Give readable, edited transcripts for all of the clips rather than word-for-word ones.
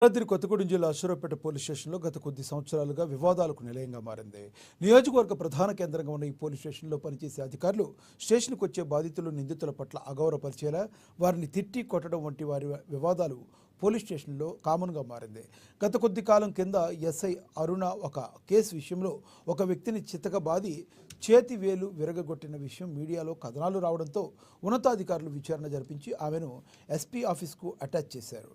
భద్రాద్రి కొత్తగూడెం జిల్లా అశ్వరావుపేట పోలీస్ స్టేషన్లో గత కొద్ది సంవత్సరాలుగా వివాదాలకు నిలయంగా మారింది. నియోజకవర్గ ప్రధాన కేంద్రంగా ఉన్న ఈ పోలీస్ స్టేషన్లో పనిచేసే అధికారులు స్టేషన్కు వచ్చే బాధితులు, నిందితుల పట్ల అగౌరవపరిచేలా వారిని తిట్టి కొట్టడం వంటి వారి వివాదాలు పోలీస్ స్టేషన్లో కామన్గా మారింది. గత కొద్ది కాలం కింద ఎస్ఐ అరుణ ఒక కేసు విషయంలో ఒక వ్యక్తిని చితకబాది చేతి వేలు విరగగొట్టిన విషయం మీడియాలో కథనాలు రావడంతో ఉన్నతాధికారులు విచారణ జరిపించి ఆమెను ఎస్పీ ఆఫీస్కు అటాచ్ చేశారు.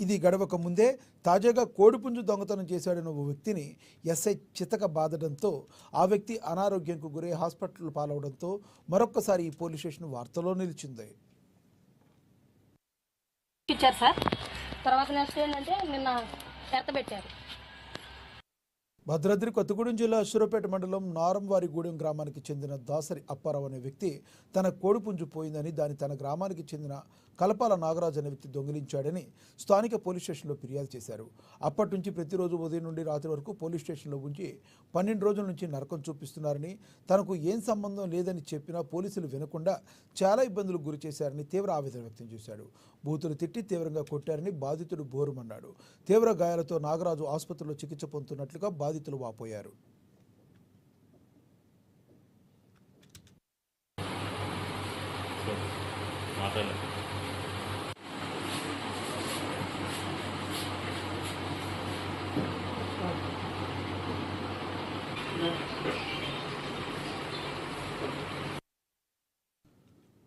ఇది గడవక ముందే తాజాగా కోడిపుంజు దొంగతనం చేశాడన్న ఓ వ్యక్తిని ఎస్ఐ చితక బాదడంతో ఆ వ్యక్తి అనారోగ్యంకు గురై హాస్పిటల్ పాలవడంతో మరొక్కసారి ఈ పోలీస్ స్టేషన్ వార్తలో నిలిచింది. ఇచ్చారు సార్. తర్వాత నెక్స్ట్ ఏంటంటే నిన్న ఎత్తబెట్టారు. భద్రాద్రి కొత్తగూడెం జిల్లా అశ్వరావుపేట మండలం నారంవారిగూడెం గ్రామానికి చెందిన దాసరి అప్పారావు అనే వ్యక్తి తన కోడిపుంజు పోయిందని, దాన్ని తన గ్రామానికి చెందిన కలపాల నాగరాజు అనే వ్యక్తి దొంగిలించాడని స్థానిక పోలీస్ స్టేషన్లో ఫిర్యాదు చేశారు. అప్పటి నుంచి ప్రతిరోజు ఉదయం నుండి రాత్రి వరకు పోలీస్ స్టేషన్లో ఉంచి 12 రోజుల నుంచి నరకం చూపిస్తున్నారని, తనకు ఏం సంబంధం లేదని చెప్పినా పోలీసులు వినకుండా చాలా ఇబ్బందులకు గురి చేశారని తీవ్ర ఆవేదన వ్యక్తం చేశాడు. బూతులు తిట్టి తీవ్రంగా కొట్టారని బాధితుడు బోరుమన్నాడు. తీవ్ర గాయాలతో నాగరాజు ఆసుపత్రిలో చికిత్స పొందుతున్నట్లుగా బాధితులు వాపోయారు. మాట్లాడలేదు.